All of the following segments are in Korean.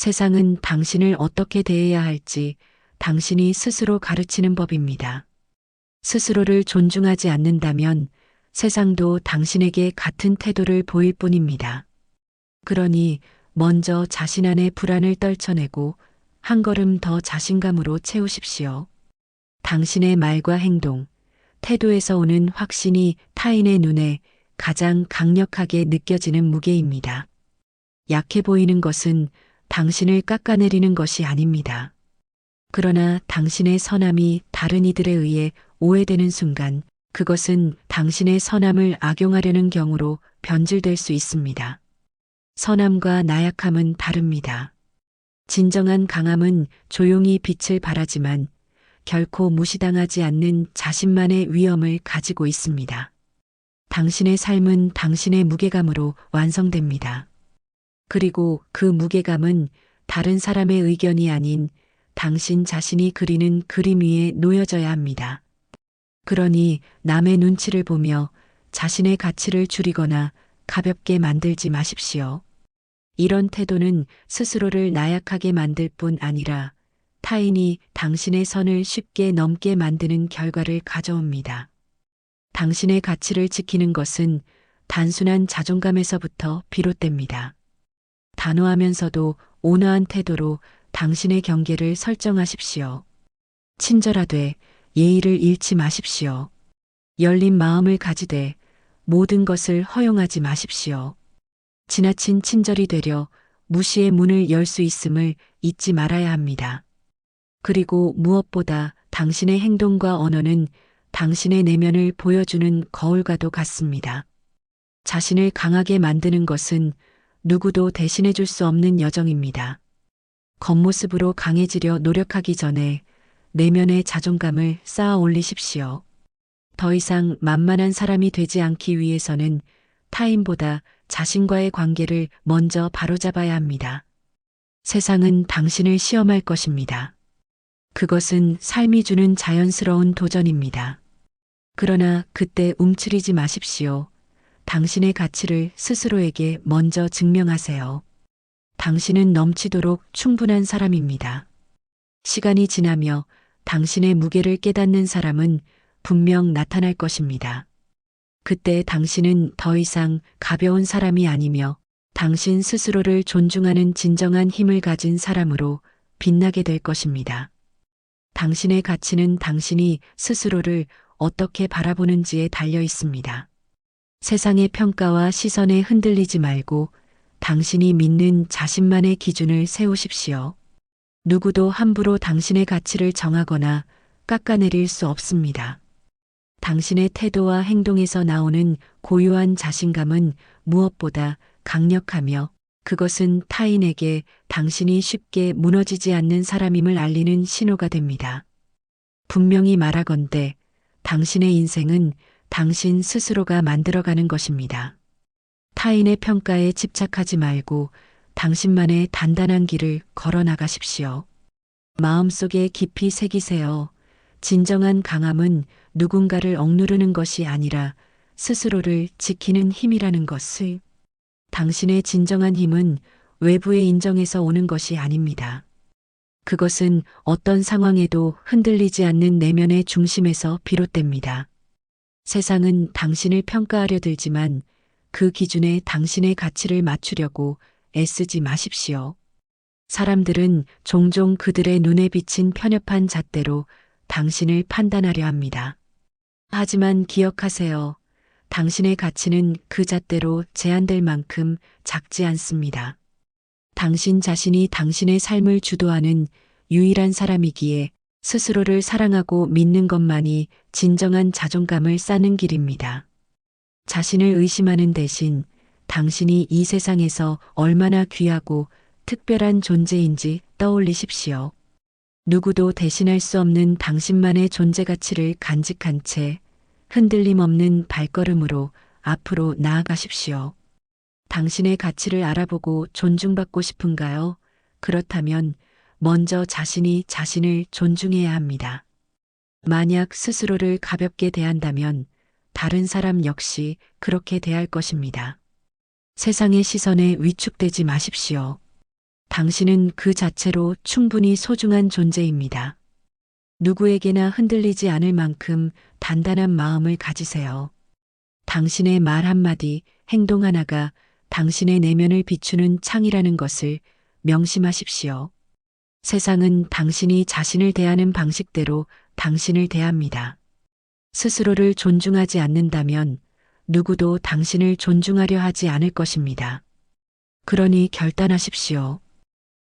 세상은 당신을 어떻게 대해야 할지 당신이 스스로 가르치는 법입니다. 스스로를 존중하지 않는다면 세상도 당신에게 같은 태도를 보일 뿐입니다. 그러니 먼저 자신 안의 불안을 떨쳐내고 한 걸음 더 자신감으로 채우십시오. 당신의 말과 행동, 태도에서 오는 확신이 타인의 눈에 가장 강력하게 느껴지는 무게입니다. 약해 보이는 것은 당신을 깎아내리는 것이 아닙니다. 그러나 당신의 선함이 다른 이들에 의해 오해되는 순간 그것은 당신의 선함을 악용하려는 경우로 변질될 수 있습니다. 선함과 나약함은 다릅니다. 진정한 강함은 조용히 빛을 발하지만 결코 무시당하지 않는 자신만의 위엄을 가지고 있습니다. 당신의 삶은 당신의 무게감으로 완성됩니다. 그리고 그 무게감은 다른 사람의 의견이 아닌 당신 자신이 그리는 그림 위에 놓여져야 합니다. 그러니 남의 눈치를 보며 자신의 가치를 줄이거나 가볍게 만들지 마십시오. 이런 태도는 스스로를 나약하게 만들 뿐 아니라 타인이 당신의 선을 쉽게 넘게 만드는 결과를 가져옵니다. 당신의 가치를 지키는 것은 단순한 자존감에서부터 비롯됩니다. 단호하면서도 온화한 태도로 당신의 경계를 설정하십시오. 친절하되 예의를 잃지 마십시오. 열린 마음을 가지되 모든 것을 허용하지 마십시오. 지나친 친절이 되려 무시의 문을 열 수 있음을 잊지 말아야 합니다. 그리고 무엇보다 당신의 행동과 언어는 당신의 내면을 보여주는 거울과도 같습니다. 자신을 강하게 만드는 것은 누구도 대신해 줄 수 없는 여정입니다. 겉모습으로 강해지려 노력하기 전에 내면의 자존감을 쌓아 올리십시오. 더 이상 만만한 사람이 되지 않기 위해서는 타인보다 자신과의 관계를 먼저 바로잡아야 합니다. 세상은 당신을 시험할 것입니다. 그것은 삶이 주는 자연스러운 도전입니다. 그러나 그때 움츠리지 마십시오. 당신의 가치를 스스로에게 먼저 증명하세요. 당신은 넘치도록 충분한 사람입니다. 시간이 지나며 당신의 무게를 깨닫는 사람은 분명 나타날 것입니다. 그때 당신은 더 이상 가벼운 사람이 아니며 당신 스스로를 존중하는 진정한 힘을 가진 사람으로 빛나게 될 것입니다. 당신의 가치는 당신이 스스로를 어떻게 바라보는지에 달려 있습니다. 세상의 평가와 시선에 흔들리지 말고 당신이 믿는 자신만의 기준을 세우십시오. 누구도 함부로 당신의 가치를 정하거나 깎아내릴 수 없습니다. 당신의 태도와 행동에서 나오는 고유한 자신감은 무엇보다 강력하며 그것은 타인에게 당신이 쉽게 무너지지 않는 사람임을 알리는 신호가 됩니다. 분명히 말하건대 당신의 인생은 당신 스스로가 만들어가는 것입니다. 타인의 평가에 집착하지 말고 당신만의 단단한 길을 걸어 나가십시오. 마음속에 깊이 새기세요. 진정한 강함은 누군가를 억누르는 것이 아니라 스스로를 지키는 힘이라는 것을. 당신의 진정한 힘은 외부의 인정에서 오는 것이 아닙니다. 그것은 어떤 상황에도 흔들리지 않는 내면의 중심에서 비롯됩니다. 세상은 당신을 평가하려 들지만 그 기준에 당신의 가치를 맞추려고 애쓰지 마십시오. 사람들은 종종 그들의 눈에 비친 편협한 잣대로 당신을 판단하려 합니다. 하지만 기억하세요. 당신의 가치는 그 잣대로 제한될 만큼 작지 않습니다. 당신 자신이 당신의 삶을 주도하는 유일한 사람이기에 스스로를 사랑하고 믿는 것만이 진정한 자존감을 쌓는 길입니다. 자신을 의심하는 대신 당신이 이 세상에서 얼마나 귀하고 특별한 존재인지 떠올리십시오. 누구도 대신할 수 없는 당신만의 존재 가치를 간직한 채 흔들림 없는 발걸음으로 앞으로 나아가십시오. 당신의 가치를 알아보고 존중받고 싶은가요? 그렇다면 먼저 자신이 자신을 존중해야 합니다. 만약 스스로를 가볍게 대한다면 다른 사람 역시 그렇게 대할 것입니다. 세상의 시선에 위축되지 마십시오. 당신은 그 자체로 충분히 소중한 존재입니다. 누구에게나 흔들리지 않을 만큼 단단한 마음을 가지세요. 당신의 말 한마디, 행동 하나가 당신의 내면을 비추는 창이라는 것을 명심하십시오. 세상은 당신이 자신을 대하는 방식대로 당신을 대합니다. 스스로를 존중하지 않는다면 누구도 당신을 존중하려 하지 않을 것입니다. 그러니 결단하십시오.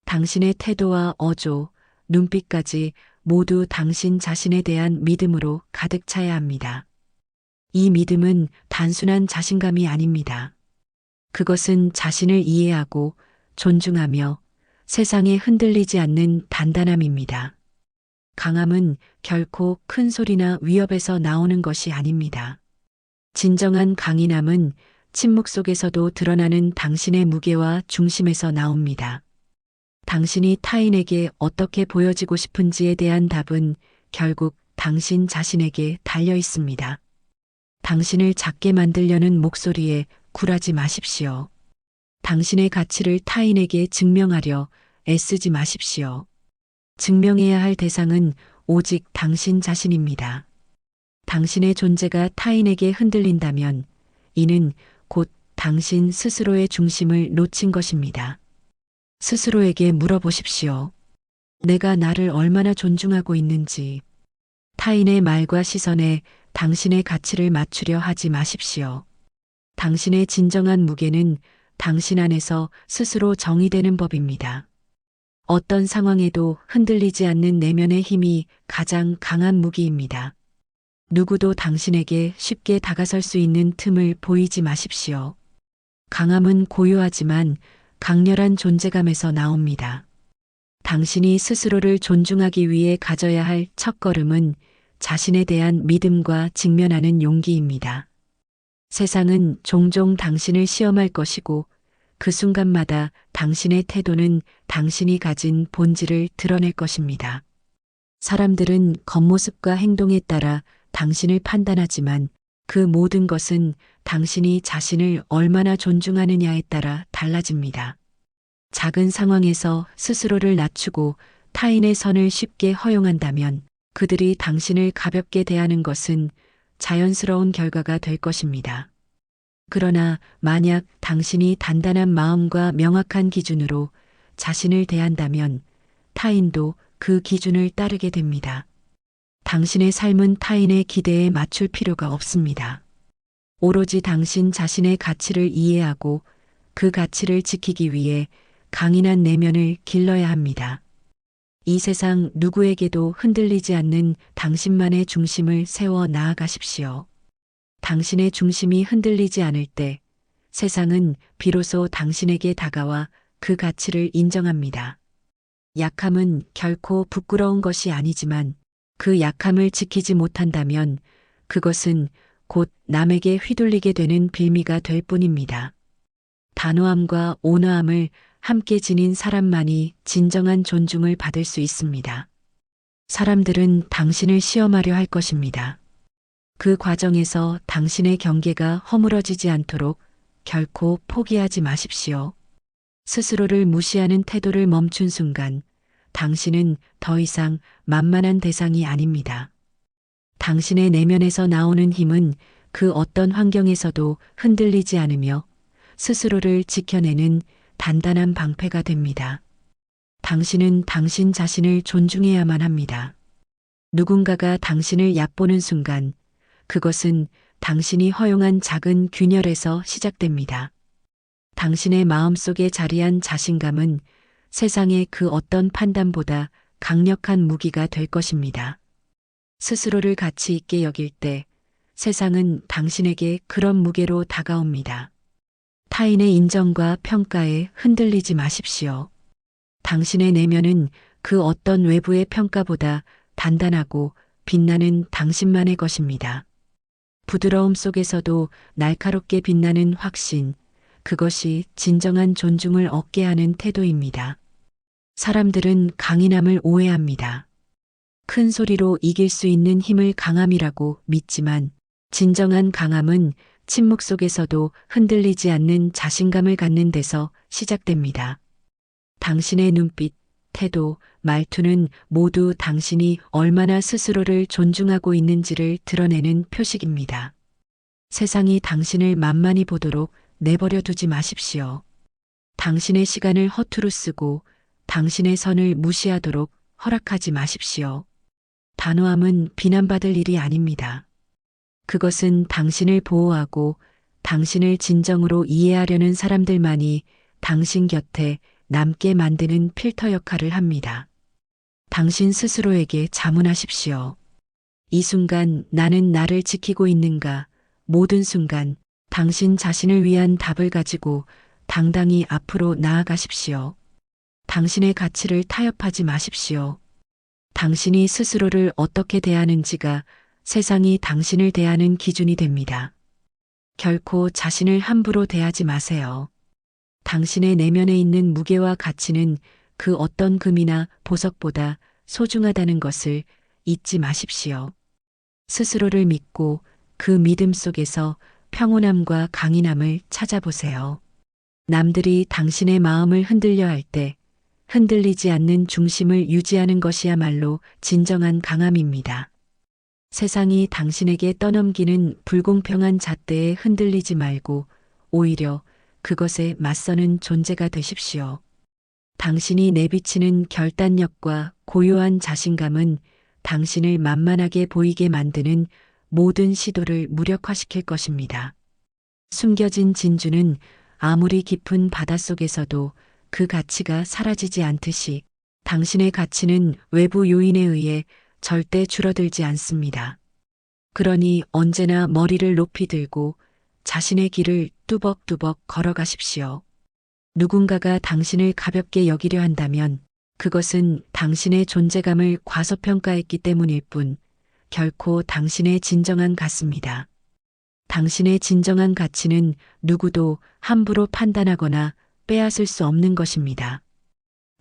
당신의 태도와 어조, 눈빛까지 모두 당신 자신에 대한 믿음으로 가득 차야 합니다. 이 믿음은 단순한 자신감이 아닙니다. 그것은 자신을 이해하고 존중하며 세상에 흔들리지 않는 단단함입니다. 강함은 결코 큰 소리나 위협에서 나오는 것이 아닙니다. 진정한 강인함은 침묵 속에서도 드러나는 당신의 무게와 중심에서 나옵니다. 당신이 타인에게 어떻게 보여지고 싶은지에 대한 답은 결국 당신 자신에게 달려 있습니다. 당신을 작게 만들려는 목소리에 굴하지 마십시오. 당신의 가치를 타인에게 증명하려 애쓰지 마십시오. 증명해야 할 대상은 오직 당신 자신입니다. 당신의 존재가 타인에게 흔들린다면 이는 곧 당신 스스로의 중심을 놓친 것입니다. 스스로에게 물어보십시오. 내가 나를 얼마나 존중하고 있는지. 타인의 말과 시선에 당신의 가치를 맞추려 하지 마십시오. 당신의 진정한 무게는 당신 안에서 스스로 정의되는 법입니다. 어떤 상황에도 흔들리지 않는 내면의 힘이 가장 강한 무기입니다. 누구도 당신에게 쉽게 다가설 수 있는 틈을 보이지 마십시오. 강함은 고요하지만 강렬한 존재감에서 나옵니다. 당신이 스스로를 존중하기 위해 가져야 할 첫걸음은 자신에 대한 믿음과 직면하는 용기입니다. 세상은 종종 당신을 시험할 것이고 그 순간마다 당신의 태도는 당신이 가진 본질을 드러낼 것입니다. 사람들은 겉모습과 행동에 따라 당신을 판단하지만 그 모든 것은 당신이 자신을 얼마나 존중하느냐에 따라 달라집니다. 작은 상황에서 스스로를 낮추고 타인의 선을 쉽게 허용한다면 그들이 당신을 가볍게 대하는 것은 자연스러운 결과가 될 것입니다. 그러나 만약 당신이 단단한 마음과 명확한 기준으로 자신을 대한다면 타인도 그 기준을 따르게 됩니다. 당신의 삶은 타인의 기대에 맞출 필요가 없습니다. 오로지 당신 자신의 가치를 이해하고 그 가치를 지키기 위해 강인한 내면을 길러야 합니다. 이 세상 누구에게도 흔들리지 않는 당신만의 중심을 세워 나아가십시오. 당신의 중심이 흔들리지 않을 때 세상은 비로소 당신에게 다가와 그 가치를 인정합니다. 약함은 결코 부끄러운 것이 아니지만 그 약함을 지키지 못한다면 그것은 곧 남에게 휘둘리게 되는 빌미가 될 뿐입니다. 단호함과 온화함을 함께 지닌 사람만이 진정한 존중을 받을 수 있습니다. 사람들은 당신을 시험하려 할 것입니다. 그 과정에서 당신의 경계가 허물어지지 않도록 결코 포기하지 마십시오. 스스로를 무시하는 태도를 멈춘 순간 당신은 더 이상 만만한 대상이 아닙니다. 당신의 내면에서 나오는 힘은 그 어떤 환경에서도 흔들리지 않으며 스스로를 지켜내는 단단한 방패가 됩니다. 당신은 당신 자신을 존중해야만 합니다. 누군가가 당신을 얕보는 순간 그것은 당신이 허용한 작은 균열에서 시작됩니다. 당신의 마음속에 자리한 자신감은 세상의 그 어떤 판단보다 강력한 무기가 될 것입니다. 스스로를 가치 있게 여길 때 세상은 당신에게 그런 무게로 다가옵니다. 타인의 인정과 평가에 흔들리지 마십시오. 당신의 내면은 그 어떤 외부의 평가보다 단단하고 빛나는 당신만의 것입니다. 부드러움 속에서도 날카롭게 빛나는 확신, 그것이 진정한 존중을 얻게 하는 태도입니다. 사람들은 강인함을 오해합니다. 큰 소리로 이길 수 있는 힘을 강함이라고 믿지만 진정한 강함은 침묵 속에서도 흔들리지 않는 자신감을 갖는 데서 시작됩니다. 당신의 눈빛, 태도, 말투는 모두 당신이 얼마나 스스로를 존중하고 있는지를 드러내는 표식입니다. 세상이 당신을 만만히 보도록 내버려 두지 마십시오. 당신의 시간을 허투루 쓰고 당신의 선을 무시하도록 허락하지 마십시오. 단호함은 비난받을 일이 아닙니다. 그것은 당신을 보호하고 당신을 진정으로 이해하려는 사람들만이 당신 곁에 남게 만드는 필터 역할을 합니다. 당신 스스로에게 자문하십시오. 이 순간 나는 나를 지키고 있는가? 모든 순간 당신 자신을 위한 답을 가지고 당당히 앞으로 나아가십시오. 당신의 가치를 타협하지 마십시오. 당신이 스스로를 어떻게 대하는지가 세상이 당신을 대하는 기준이 됩니다. 결코 자신을 함부로 대하지 마세요. 당신의 내면에 있는 무게와 가치는 그 어떤 금이나 보석보다 소중하다는 것을 잊지 마십시오. 스스로를 믿고 그 믿음 속에서 평온함과 강인함을 찾아보세요. 남들이 당신의 마음을 흔들려 할 때 흔들리지 않는 중심을 유지하는 것이야말로 진정한 강함입니다. 세상이 당신에게 떠넘기는 불공평한 잣대에 흔들리지 말고 오히려 그것에 맞서는 존재가 되십시오. 당신이 내비치는 결단력과 고요한 자신감은 당신을 만만하게 보이게 만드는 모든 시도를 무력화시킬 것입니다. 숨겨진 진주는 아무리 깊은 바닷속에서도 그 가치가 사라지지 않듯이 당신의 가치는 외부 요인에 의해 절대 줄어들지 않습니다. 그러니 언제나 머리를 높이 들고 자신의 길을 뚜벅뚜벅 걸어가십시오. 누군가가 당신을 가볍게 여기려 한다면 그것은 당신의 존재감을 과소평가했기 때문일 뿐 결코 당신의 진정한 가치입니다. 당신의 진정한 가치는 누구도 함부로 판단하거나 빼앗을 수 없는 것입니다.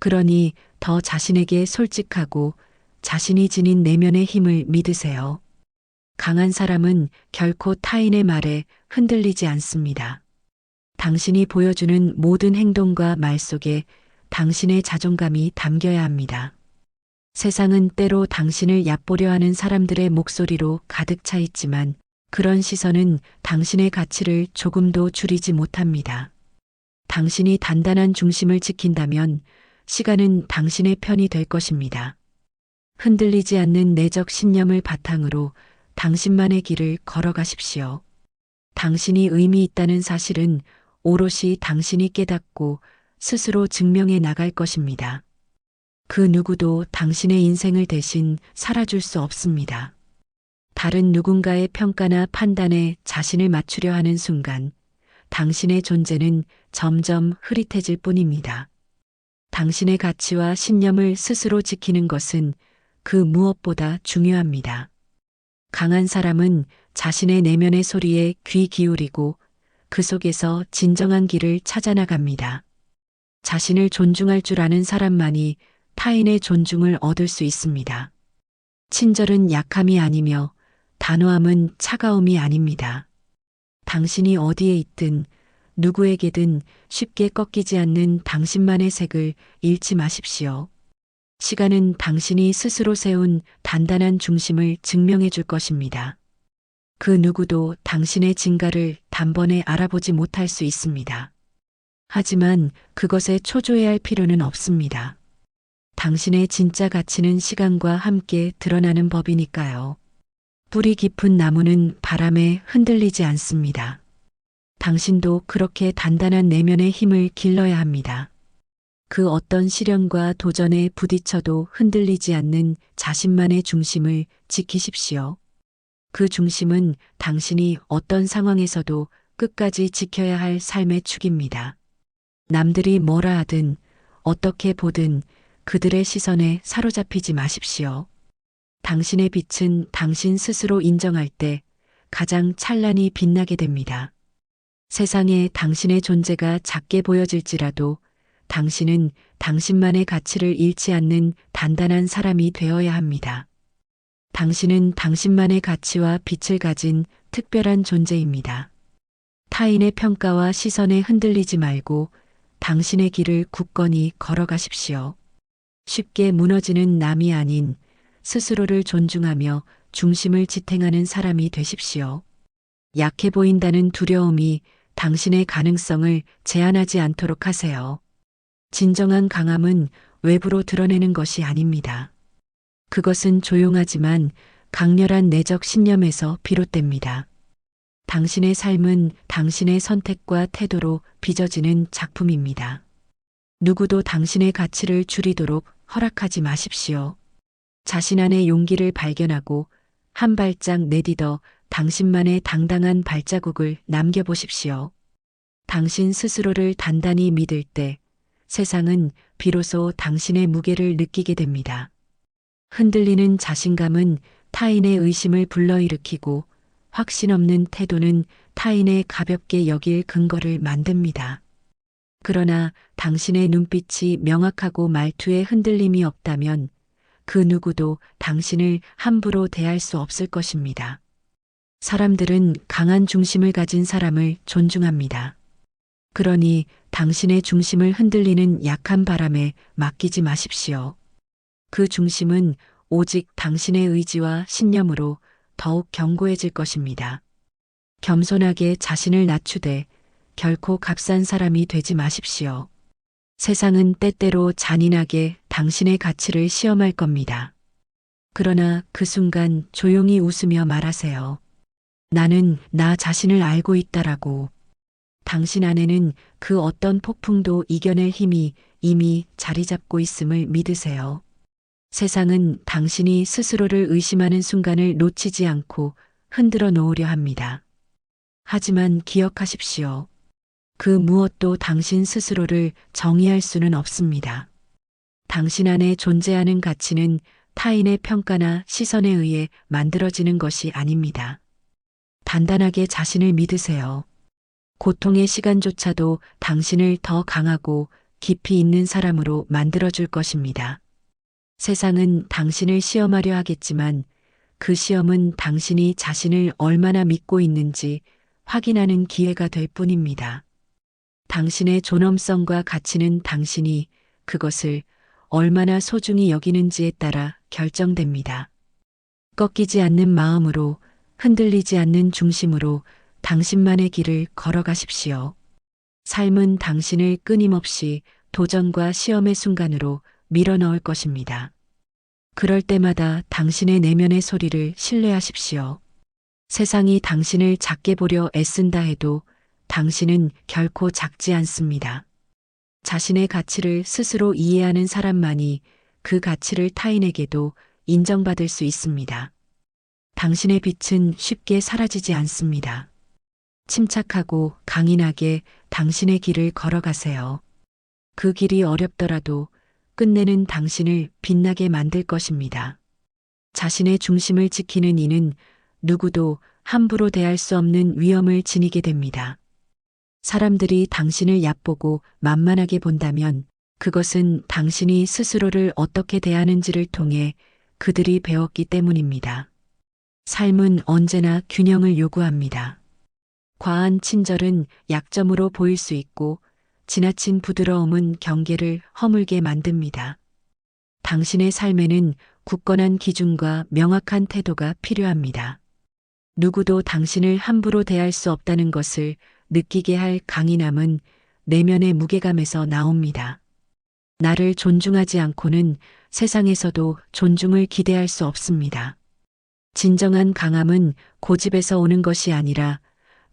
그러니 더 자신에게 솔직하고 자신이 지닌 내면의 힘을 믿으세요. 강한 사람은 결코 타인의 말에 흔들리지 않습니다. 당신이 보여주는 모든 행동과 말 속에 당신의 자존감이 담겨야 합니다. 세상은 때로 당신을 얕보려 하는 사람들의 목소리로 가득 차 있지만 그런 시선은 당신의 가치를 조금도 줄이지 못합니다. 당신이 단단한 중심을 지킨다면 시간은 당신의 편이 될 것입니다. 흔들리지 않는 내적 신념을 바탕으로 당신만의 길을 걸어가십시오. 당신이 의미 있다는 사실은 오롯이 당신이 깨닫고 스스로 증명해 나갈 것입니다. 그 누구도 당신의 인생을 대신 살아줄 수 없습니다. 다른 누군가의 평가나 판단에 자신을 맞추려 하는 순간 당신의 존재는 점점 흐릿해질 뿐입니다. 당신의 가치와 신념을 스스로 지키는 것은 그 무엇보다 중요합니다. 강한 사람은 자신의 내면의 소리에 귀 기울이고 그 속에서 진정한 길을 찾아나갑니다. 자신을 존중할 줄 아는 사람만이 타인의 존중을 얻을 수 있습니다. 친절은 약함이 아니며 단호함은 차가움이 아닙니다. 당신이 어디에 있든 누구에게든 쉽게 꺾이지 않는 당신만의 색을 잃지 마십시오. 시간은 당신이 스스로 세운 단단한 중심을 증명해 줄 것입니다. 그 누구도 당신의 진가를 단번에 알아보지 못할 수 있습니다. 하지만 그것에 초조해할 필요는 없습니다. 당신의 진짜 가치는 시간과 함께 드러나는 법이니까요. 뿌리 깊은 나무는 바람에 흔들리지 않습니다. 당신도 그렇게 단단한 내면의 힘을 길러야 합니다. 그 어떤 시련과 도전에 부딪혀도 흔들리지 않는 자신만의 중심을 지키십시오. 그 중심은 당신이 어떤 상황에서도 끝까지 지켜야 할 삶의 축입니다. 남들이 뭐라 하든 어떻게 보든 그들의 시선에 사로잡히지 마십시오. 당신의 빛은 당신 스스로 인정할 때 가장 찬란히 빛나게 됩니다. 세상에 당신의 존재가 작게 보여질지라도 당신은 당신만의 가치를 잃지 않는 단단한 사람이 되어야 합니다. 당신은 당신만의 가치와 빛을 가진 특별한 존재입니다. 타인의 평가와 시선에 흔들리지 말고 당신의 길을 굳건히 걸어가십시오. 쉽게 무너지는 남이 아닌 스스로를 존중하며 중심을 지탱하는 사람이 되십시오. 약해 보인다는 두려움이 당신의 가능성을 제한하지 않도록 하세요. 진정한 강함은 외부로 드러내는 것이 아닙니다. 그것은 조용하지만 강렬한 내적 신념에서 비롯됩니다. 당신의 삶은 당신의 선택과 태도로 빚어지는 작품입니다. 누구도 당신의 가치를 줄이도록 허락하지 마십시오. 자신 안의 용기를 발견하고 한 발짝 내딛어 당신만의 당당한 발자국을 남겨보십시오. 당신 스스로를 단단히 믿을 때 세상은 비로소 당신의 무게를 느끼게 됩니다. 흔들리는 자신감은 타인의 의심을 불러일으키고 확신 없는 태도는 타인의 가볍게 여길 근거를 만듭니다. 그러나 당신의 눈빛이 명확하고 말투에 흔들림이 없다면 그 누구도 당신을 함부로 대할 수 없을 것입니다. 사람들은 강한 중심을 가진 사람을 존중합니다. 그러니 당신의 중심을 흔들리는 약한 바람에 맡기지 마십시오. 그 중심은 오직 당신의 의지와 신념으로 더욱 견고해질 것입니다. 겸손하게 자신을 낮추되 결코 값싼 사람이 되지 마십시오. 세상은 때때로 잔인하게 당신의 가치를 시험할 겁니다. 그러나 그 순간 조용히 웃으며 말하세요. 나는 나 자신을 알고 있다라고. 당신 안에는 그 어떤 폭풍도 이겨낼 힘이 이미 자리 잡고 있음을 믿으세요. 세상은 당신이 스스로를 의심하는 순간을 놓치지 않고 흔들어 놓으려 합니다. 하지만 기억하십시오. 그 무엇도 당신 스스로를 정의할 수는 없습니다. 당신 안에 존재하는 가치는 타인의 평가나 시선에 의해 만들어지는 것이 아닙니다. 단단하게 자신을 믿으세요. 고통의 시간조차도 당신을 더 강하고 깊이 있는 사람으로 만들어줄 것입니다. 세상은 당신을 시험하려 하겠지만 그 시험은 당신이 자신을 얼마나 믿고 있는지 확인하는 기회가 될 뿐입니다. 당신의 존엄성과 가치는 당신이 그것을 얼마나 소중히 여기는지에 따라 결정됩니다. 꺾이지 않는 마음으로, 흔들리지 않는 중심으로 당신만의 길을 걸어가십시오. 삶은 당신을 끊임없이 도전과 시험의 순간으로 밀어넣을 것입니다. 그럴 때마다 당신의 내면의 소리를 신뢰하십시오. 세상이 당신을 작게 보려 애쓴다 해도 당신은 결코 작지 않습니다. 자신의 가치를 스스로 이해하는 사람만이 그 가치를 타인에게도 인정받을 수 있습니다. 당신의 빛은 쉽게 사라지지 않습니다. 침착하고 강인하게 당신의 길을 걸어가세요. 그 길이 어렵더라도 끝내는 당신을 빛나게 만들 것입니다. 자신의 중심을 지키는 이는 누구도 함부로 대할 수 없는 위엄을 지니게 됩니다. 사람들이 당신을 얕보고 만만하게 본다면 그것은 당신이 스스로를 어떻게 대하는지를 통해 그들이 배웠기 때문입니다. 삶은 언제나 균형을 요구합니다. 과한 친절은 약점으로 보일 수 있고 지나친 부드러움은 경계를 허물게 만듭니다. 당신의 삶에는 굳건한 기준과 명확한 태도가 필요합니다. 누구도 당신을 함부로 대할 수 없다는 것을 느끼게 할 강인함은 내면의 무게감에서 나옵니다. 나를 존중하지 않고는 세상에서도 존중을 기대할 수 없습니다. 진정한 강함은 고집에서 오는 것이 아니라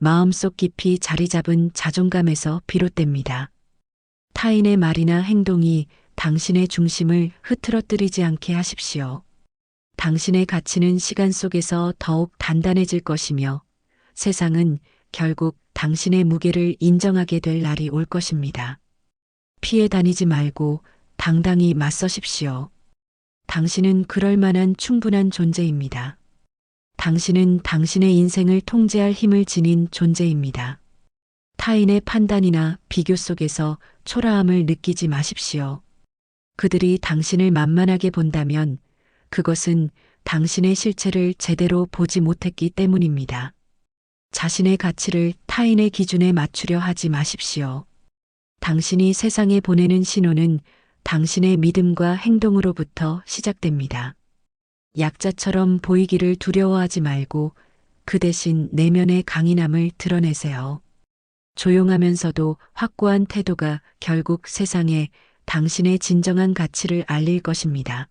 마음속 깊이 자리 잡은 자존감에서 비롯됩니다. 타인의 말이나 행동이 당신의 중심을 흐트러뜨리지 않게 하십시오. 당신의 가치는 시간 속에서 더욱 단단해질 것이며 세상은 결국 당신의 무게를 인정하게 될 날이 올 것입니다. 피해 다니지 말고 당당히 맞서십시오. 당신은 그럴 만한 충분한 존재입니다. 당신은 당신의 인생을 통제할 힘을 지닌 존재입니다. 타인의 판단이나 비교 속에서 초라함을 느끼지 마십시오. 그들이 당신을 만만하게 본다면 그것은 당신의 실체를 제대로 보지 못했기 때문입니다. 자신의 가치를 타인의 기준에 맞추려 하지 마십시오. 당신이 세상에 보내는 신호는 당신의 믿음과 행동으로부터 시작됩니다. 약자처럼 보이기를 두려워하지 말고 그 대신 내면의 강인함을 드러내세요. 조용하면서도 확고한 태도가 결국 세상에 당신의 진정한 가치를 알릴 것입니다.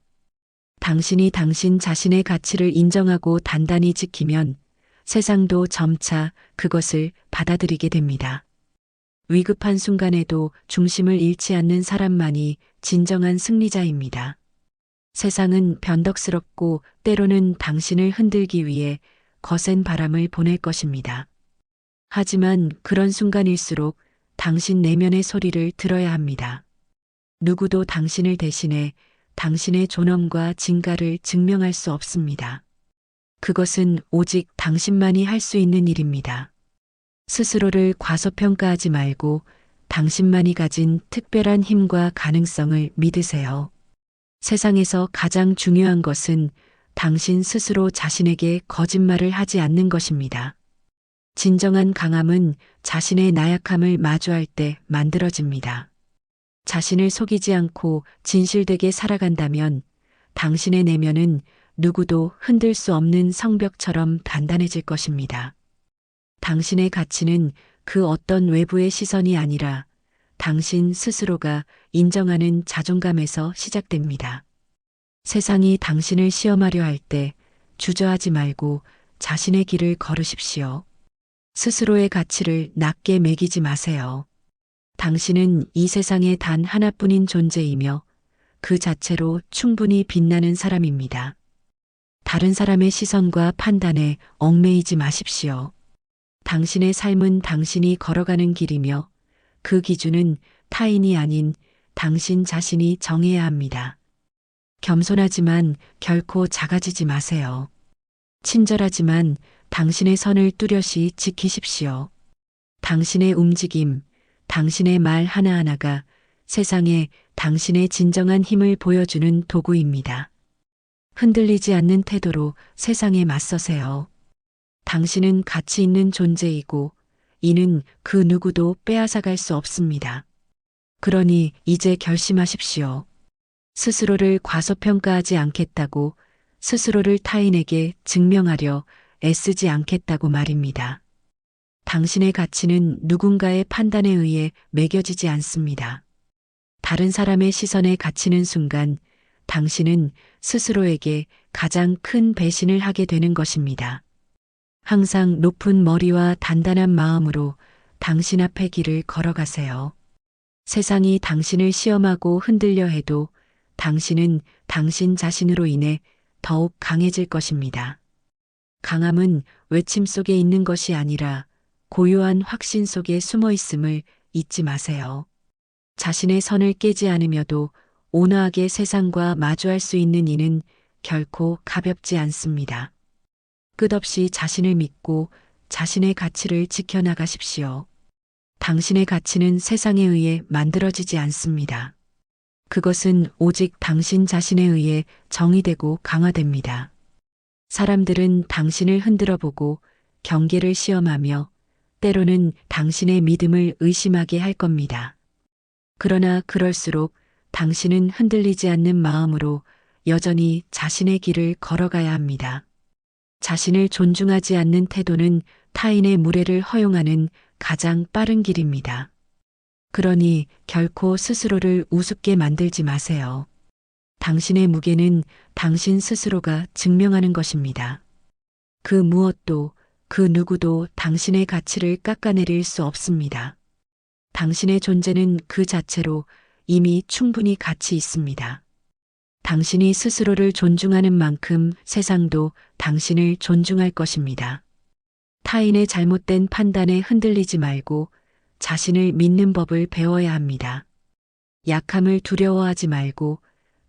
당신이 당신 자신의 가치를 인정하고 단단히 지키면 세상도 점차 그것을 받아들이게 됩니다. 위급한 순간에도 중심을 잃지 않는 사람만이 진정한 승리자입니다. 세상은 변덕스럽고 때로는 당신을 흔들기 위해 거센 바람을 보낼 것입니다. 하지만 그런 순간일수록 당신 내면의 소리를 들어야 합니다. 누구도 당신을 대신해 당신의 존엄과 진가를 증명할 수 없습니다. 그것은 오직 당신만이 할 수 있는 일입니다. 스스로를 과소평가하지 말고 당신만이 가진 특별한 힘과 가능성을 믿으세요. 세상에서 가장 중요한 것은 당신 스스로 자신에게 거짓말을 하지 않는 것입니다. 진정한 강함은 자신의 나약함을 마주할 때 만들어집니다. 자신을 속이지 않고 진실되게 살아간다면 당신의 내면은 누구도 흔들 수 없는 성벽처럼 단단해질 것입니다. 당신의 가치는 그 어떤 외부의 시선이 아니라 당신 스스로가 인정하는 자존감에서 시작됩니다. 세상이 당신을 시험하려 할 때 주저하지 말고 자신의 길을 걸으십시오. 스스로의 가치를 낮게 매기지 마세요. 당신은 이 세상에 단 하나뿐인 존재이며 그 자체로 충분히 빛나는 사람입니다. 다른 사람의 시선과 판단에 얽매이지 마십시오. 당신의 삶은 당신이 걸어가는 길이며 그 기준은 타인이 아닌 당신 자신이 정해야 합니다. 겸손하지만 결코 작아지지 마세요. 친절하지만 당신의 선을 뚜렷이 지키십시오. 당신의 움직임, 당신의 말 하나하나가 세상에 당신의 진정한 힘을 보여주는 도구입니다. 흔들리지 않는 태도로 세상에 맞서세요. 당신은 가치 있는 존재이고 이는 그 누구도 빼앗아갈 수 없습니다. 그러니 이제 결심하십시오. 스스로를 과소평가하지 않겠다고, 스스로를 타인에게 증명하려 애쓰지 않겠다고 말입니다. 당신의 가치는 누군가의 판단에 의해 매겨지지 않습니다. 다른 사람의 시선에 갇히는 순간 당신은 스스로에게 가장 큰 배신을 하게 되는 것입니다. 항상 높은 머리와 단단한 마음으로 당신 앞의 길을 걸어가세요. 세상이 당신을 시험하고 흔들려 해도 당신은 당신 자신으로 인해 더욱 강해질 것입니다. 강함은 외침 속에 있는 것이 아니라 고요한 확신 속에 숨어 있음을 잊지 마세요. 자신의 선을 깨지 않으며도 온화하게 세상과 마주할 수 있는 이는 결코 가볍지 않습니다. 끝없이 자신을 믿고 자신의 가치를 지켜나가십시오. 당신의 가치는 세상에 의해 만들어지지 않습니다. 그것은 오직 당신 자신에 의해 정의되고 강화됩니다. 사람들은 당신을 흔들어 보고 경계를 시험하며 때로는 당신의 믿음을 의심하게 할 겁니다. 그러나 그럴수록 당신은 흔들리지 않는 마음으로 여전히 자신의 길을 걸어가야 합니다. 자신을 존중하지 않는 태도는 타인의 무례를 허용하는 가장 빠른 길입니다. 그러니 결코 스스로를 우습게 만들지 마세요. 당신의 무게는 당신 스스로가 증명하는 것입니다. 그 무엇도 그 누구도 당신의 가치를 깎아내릴 수 없습니다. 당신의 존재는 그 자체로 이미 충분히 가치 있습니다. 당신이 스스로를 존중하는 만큼 세상도 당신을 존중할 것입니다. 타인의 잘못된 판단에 흔들리지 말고 자신을 믿는 법을 배워야 합니다. 약함을 두려워하지 말고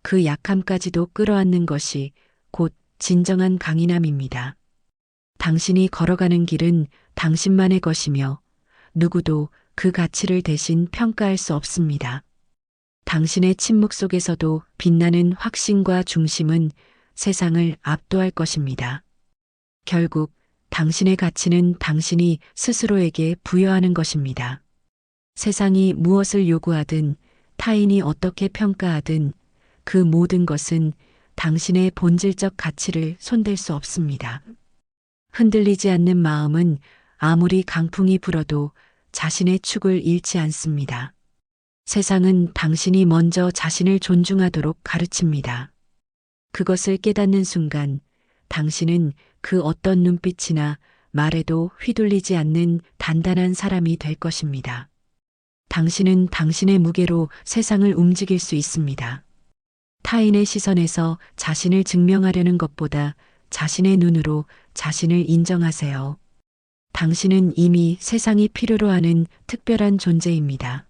그 약함까지도 끌어안는 것이 곧 진정한 강인함입니다. 당신이 걸어가는 길은 당신만의 것이며 누구도 그 가치를 대신 평가할 수 없습니다. 당신의 침묵 속에서도 빛나는 확신과 중심은 세상을 압도할 것입니다. 결국 당신의 가치는 당신이 스스로에게 부여하는 것입니다. 세상이 무엇을 요구하든 타인이 어떻게 평가하든 그 모든 것은 당신의 본질적 가치를 손댈 수 없습니다. 흔들리지 않는 마음은 아무리 강풍이 불어도 자신의 축을 잃지 않습니다. 세상은 당신이 먼저 자신을 존중하도록 가르칩니다. 그것을 깨닫는 순간 당신은 그 어떤 눈빛이나 말에도 휘둘리지 않는 단단한 사람이 될 것입니다. 당신은 당신의 무게로 세상을 움직일 수 있습니다. 타인의 시선에서 자신을 증명하려는 것보다 자신의 눈으로 자신을 인정하세요. 당신은 이미 세상이 필요로 하는 특별한 존재입니다.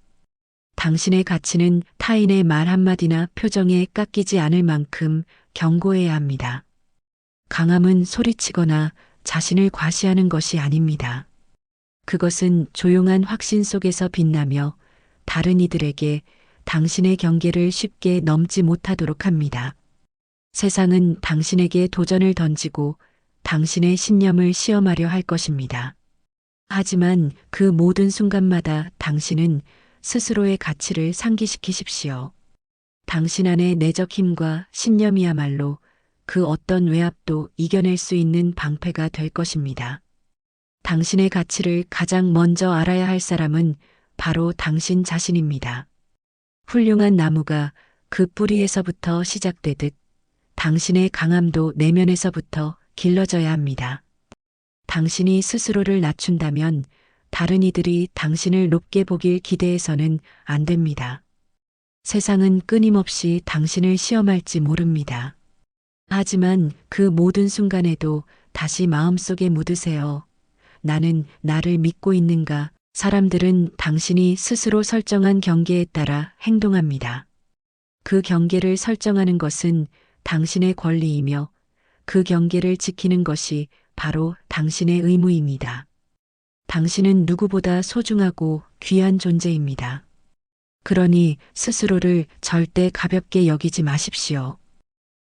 당신의 가치는 타인의 말 한마디나 표정에 깎이지 않을 만큼 견고해야 합니다. 강함은 소리치거나 자신을 과시하는 것이 아닙니다. 그것은 조용한 확신 속에서 빛나며 다른 이들에게 당신의 경계를 쉽게 넘지 못하도록 합니다. 세상은 당신에게 도전을 던지고 당신의 신념을 시험하려 할 것입니다. 하지만 그 모든 순간마다 당신은 스스로의 가치를 상기시키십시오. 당신 안의 내적 힘과 신념이야말로 그 어떤 외압도 이겨낼 수 있는 방패가 될 것입니다. 당신의 가치를 가장 먼저 알아야 할 사람은 바로 당신 자신입니다. 훌륭한 나무가 그 뿌리에서부터 시작되듯 당신의 강함도 내면에서부터 길러져야 합니다. 당신이 스스로를 낮춘다면 다른 이들이 당신을 높게 보길 기대해서는 안 됩니다. 세상은 끊임없이 당신을 시험할지 모릅니다. 하지만 그 모든 순간에도 다시 마음속에 묻으세요. 나는 나를 믿고 있는가? 사람들은 당신이 스스로 설정한 경계에 따라 행동합니다. 그 경계를 설정하는 것은 당신의 권리이며 그 경계를 지키는 것이 바로 당신의 의무입니다. 당신은 누구보다 소중하고 귀한 존재입니다. 그러니 스스로를 절대 가볍게 여기지 마십시오.